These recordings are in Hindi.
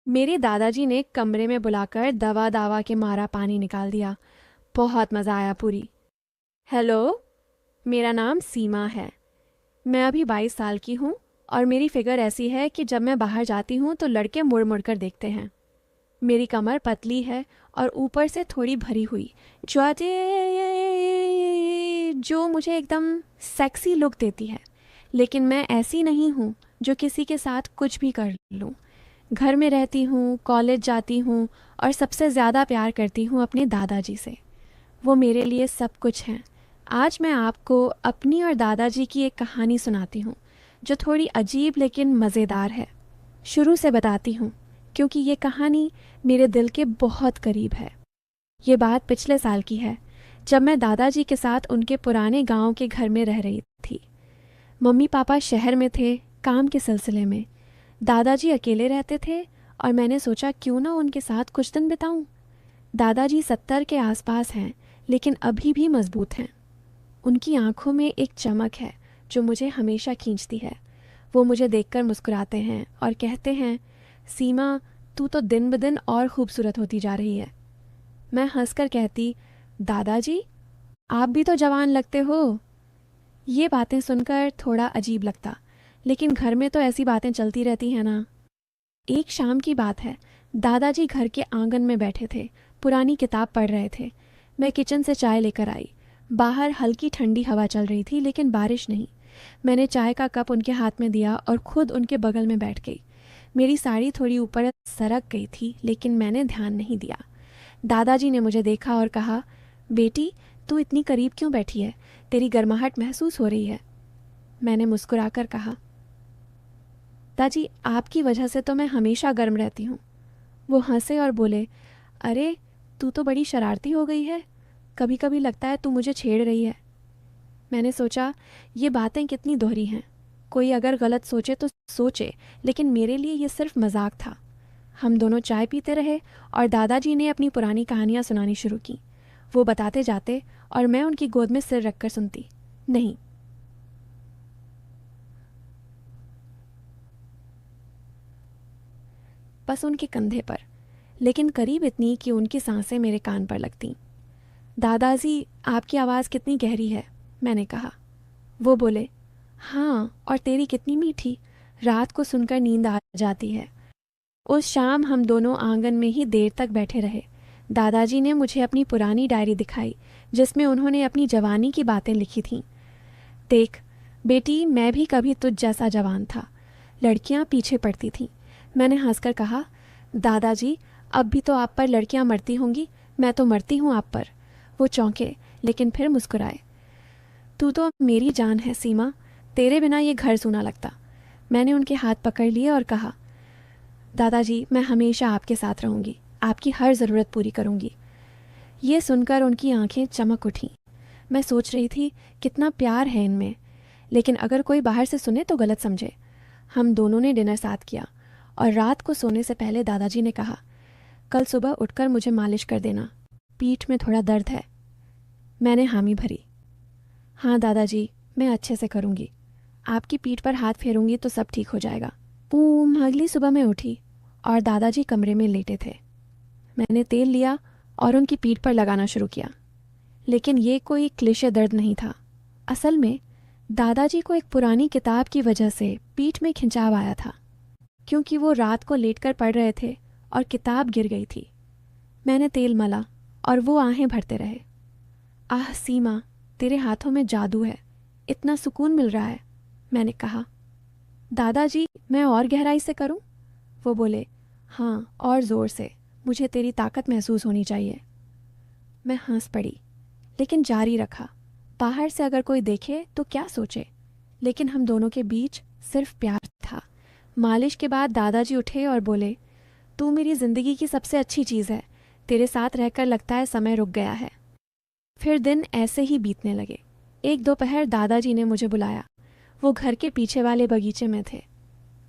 मेरे दादाजी ने कमरे में बुलाकर दवा दावा के मारा पानी निकाल दिया। बहुत मज़ा आया पूरी। हेलो, मेरा नाम सीमा है। मैं अभी 22 साल की हूँ और मेरी फिगर ऐसी है कि जब मैं बाहर जाती हूँ तो लड़के मुड़ मुड़ कर देखते हैं। मेरी कमर पतली है और ऊपर से थोड़ी भरी हुई, जो जो मुझे एकदम सेक्सी लुक देती है। लेकिन मैं ऐसी नहीं हूँ जो किसी के साथ कुछ भी कर लूँ। घर में रहती हूँ, कॉलेज जाती हूँ और सबसे ज़्यादा प्यार करती हूँ अपने दादाजी से। वो मेरे लिए सब कुछ हैं। आज मैं आपको अपनी और दादाजी की एक कहानी सुनाती हूँ जो थोड़ी अजीब लेकिन मज़ेदार है। शुरू से बताती हूँ क्योंकि ये कहानी मेरे दिल के बहुत करीब है। ये बात पिछले साल की है, जब मैं दादाजी के साथ उनके पुराने गांव के घर में रह रही थी। मम्मी पापा शहर में थे काम के सिलसिले में। दादाजी अकेले रहते थे और मैंने सोचा क्यों ना उनके साथ कुछ दिन बिताऊं। दादाजी 70 के आसपास हैं, लेकिन अभी भी मजबूत हैं। उनकी आंखों में एक चमक है जो मुझे हमेशा खींचती है। वो मुझे देखकर मुस्कुराते हैं और कहते हैं, सीमा, तू तो दिन ब दिन और खूबसूरत होती जा रही है। मैं हंसकर कहती, दादाजी, आप भी तो जवान लगते हो। ये बातें सुनकर थोड़ा अजीब लगता, लेकिन घर में तो ऐसी बातें चलती रहती हैं ना। एक शाम की बात है। दादाजी घर के आंगन में बैठे थे, पुरानी किताब पढ़ रहे थे। मैं किचन से चाय लेकर आई। बाहर हल्की ठंडी हवा चल रही थी, लेकिन बारिश नहीं। मैंने चाय का कप उनके हाथ में दिया और खुद उनके बगल में बैठ गई। मेरी साड़ी थोड़ी ऊपर सरक गई थी, लेकिन मैंने ध्यान नहीं दिया। दादाजी ने मुझे देखा और कहा, बेटी, तू इतनी करीब क्यों बैठी है? तेरी गर्माहट महसूस हो रही है। मैंने मुस्कुराकर कहा, दादाजी, आपकी वजह से तो मैं हमेशा गर्म रहती हूँ। वो हंसे और बोले, अरे, तू तो बड़ी शरारती हो गई है। कभी कभी लगता है तू मुझे छेड़ रही है। मैंने सोचा, ये बातें कितनी दोहरी हैं। कोई अगर गलत सोचे तो सोचे, लेकिन मेरे लिए ये सिर्फ मजाक था। हम दोनों चाय पीते रहे और दादाजी ने अपनी पुरानी कहानियाँ सुनानी शुरू की। वो बताते जाते और मैं उनकी गोद में सिर रखकर सुनती। नहीं, बस उनके कंधे पर, लेकिन करीब इतनी कि उनकी सांसें मेरे कान पर लगतीं। दादाजी, आपकी आवाज़ कितनी गहरी है, मैंने कहा। वो बोले, हाँ, और तेरी कितनी मीठी। रात को सुनकर नींद आ जाती है। उस शाम हम दोनों आंगन में ही देर तक बैठे रहे। दादाजी ने मुझे अपनी पुरानी डायरी दिखाई, जिसमें उन्होंने अपनी जवानी की बातें लिखी थीं। देख बेटी, मैं भी कभी तुझ जैसा जवान था। लड़कियां पीछे पड़ती थीं। मैंने हंसकर कहा, दादाजी, अब भी तो आप पर लड़कियां मरती होंगी। मैं तो मरती हूँ आप पर। वो चौंके, लेकिन फिर मुस्कुराए। तू तो मेरी जान है सीमा, तेरे बिना ये घर सूना लगता। मैंने उनके हाथ पकड़ लिए और कहा, दादाजी, मैं हमेशा आपके साथ रहूंगी, आपकी हर ज़रूरत पूरी करूंगी। ये सुनकर उनकी आंखें चमक उठीं। मैं सोच रही थी, कितना प्यार है इनमें, लेकिन अगर कोई बाहर से सुने तो गलत समझे। हम दोनों ने डिनर साथ किया और रात को सोने से पहले दादाजी ने कहा, कल सुबह उठकर मुझे मालिश कर देना, पीठ में थोड़ा दर्द है। मैंने हामी भरी। हाँ दादाजी, मैं अच्छे से करूँगी। आपकी पीठ पर हाथ फेरूंगी तो सब ठीक हो जाएगा। अगली सुबह मैं उठी और दादाजी कमरे में लेटे थे। मैंने तेल लिया और उनकी पीठ पर लगाना शुरू किया, लेकिन ये कोई क्लिशे दर्द नहीं था। असल में दादाजी को एक पुरानी किताब की वजह से पीठ में खिंचाव आया था, क्योंकि वो रात को लेटकर पढ़ रहे थे और किताब गिर गई थी। मैंने तेल मला और वो आहें भरते रहे। आह सीमा, तेरे हाथों में जादू है, इतना सुकून मिल रहा है। मैंने कहा, दादाजी, मैं और गहराई से करूं? वो बोले, हाँ, और ज़ोर से, मुझे तेरी ताकत महसूस होनी चाहिए। मैं हंस पड़ी, लेकिन जारी रखा। बाहर से अगर कोई देखे तो क्या सोचे, लेकिन हम दोनों के बीच सिर्फ प्यार था। मालिश के बाद दादाजी उठे और बोले, तू मेरी ज़िंदगी की सबसे अच्छी चीज़ है। तेरे साथ रहकर लगता है समय रुक गया है। फिर दिन ऐसे ही बीतने लगे। एक दोपहर दादाजी ने मुझे बुलाया। वो घर के पीछे वाले बगीचे में थे,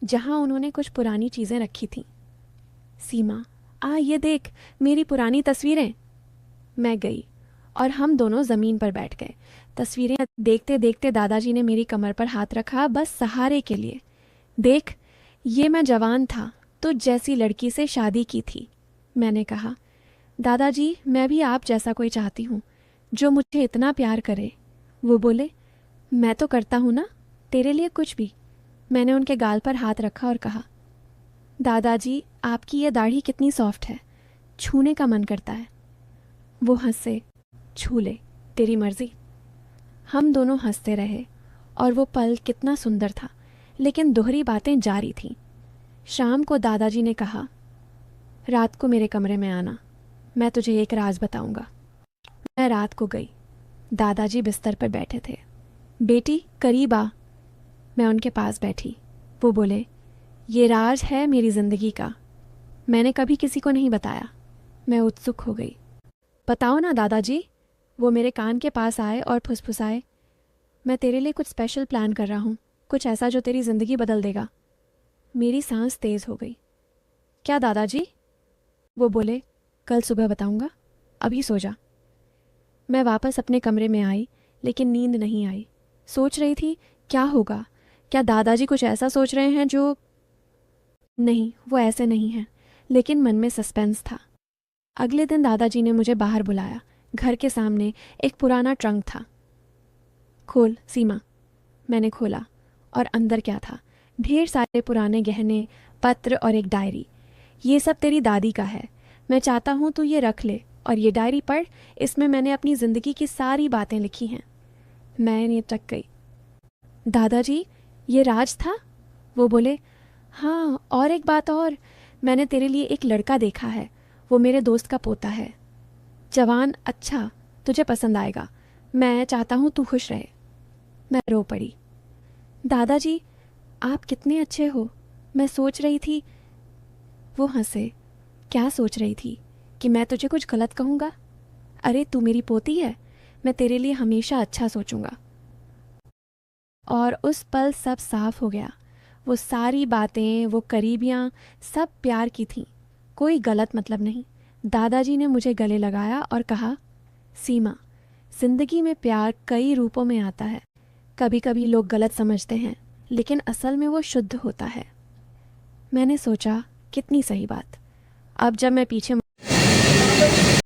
जहाँ उन्होंने कुछ पुरानी चीज़ें रखी थीं। सीमा, ये देख, मेरी पुरानी तस्वीरें। मैं गई और हम दोनों ज़मीन पर बैठ गए। तस्वीरें देखते देखते दादाजी ने मेरी कमर पर हाथ रखा, बस सहारे के लिए। देख, ये मैं जवान था, तुझ जैसी लड़की से शादी की थी। मैंने कहा, दादाजी मैं भी आप जैसा कोई चाहती हूँ जो मुझे इतना प्यार करे। वो बोले, मैं तो करता हूँ ना तेरे लिए कुछ भी। मैंने उनके गाल पर हाथ रखा और कहा, दादाजी आपकी ये दाढ़ी कितनी सॉफ्ट है, छूने का मन करता है। वो हंसे, छू ले, तेरी मर्जी। हम दोनों हंसते रहे और वो पल कितना सुंदर था, लेकिन दोहरी बातें जारी थीं। शाम को दादाजी ने कहा, रात को मेरे कमरे में आना, मैं तुझे एक राज बताऊंगा। मैं रात को गई। दादाजी बिस्तर पर बैठे थे। बेटी करीब आ। मैं उनके पास बैठी। वो बोले, ये राज है मेरी ज़िंदगी का, मैंने कभी किसी को नहीं बताया। मैं उत्सुक हो गई। बताओ ना दादाजी। वो मेरे कान के पास आए और फुसफुसाए, मैं तेरे लिए कुछ स्पेशल प्लान कर रहा हूँ, कुछ ऐसा जो तेरी ज़िंदगी बदल देगा। मेरी सांस तेज़ हो गई। क्या दादाजी? वो बोले, कल सुबह बताऊँगा, अभी सो जा। मैं वापस अपने कमरे में आई, लेकिन नींद नहीं आई। सोच रही थी क्या होगा, क्या दादाजी कुछ ऐसा सोच रहे हैं जो... नहीं, वो ऐसे नहीं हैं, लेकिन मन में सस्पेंस था। अगले दिन दादाजी ने मुझे बाहर बुलाया। घर के सामने एक पुराना ट्रंक था। खोल सीमा। मैंने खोला और अंदर क्या था? ढेर सारे पुराने गहने, पत्र और एक डायरी। ये सब तेरी दादी का है। मैं चाहता हूँ तू ये रख ले और ये डायरी पढ़, इसमें मैंने अपनी ज़िंदगी की सारी बातें लिखी हैं। मैं टक गई। दादाजी ये राज था? वो बोले, हाँ, और एक बात और, मैंने तेरे लिए एक लड़का देखा है। वो मेरे दोस्त का पोता है, जवान, अच्छा, तुझे पसंद आएगा। मैं चाहता हूँ तू खुश रहे। मैं रो पड़ी। दादाजी आप कितने अच्छे हो, मैं सोच रही थी। वो हंसे। क्या सोच रही थी? कि मैं तुझे कुछ गलत कहूँगा? अरे तू मेरी पोती है, मैं तेरे लिए हमेशा अच्छा सोचूंगा। और उस पल सब साफ हो गया। वो सारी बातें, वो करीबियाँ, सब प्यार की थीं, कोई गलत मतलब नहीं। दादाजी ने मुझे गले लगाया और कहा, सीमा, जिंदगी में प्यार कई रूपों में आता है। कभी कभी लोग गलत समझते हैं, लेकिन असल में वो शुद्ध होता है। मैंने सोचा, कितनी सही बात। अब जब मैं पीछे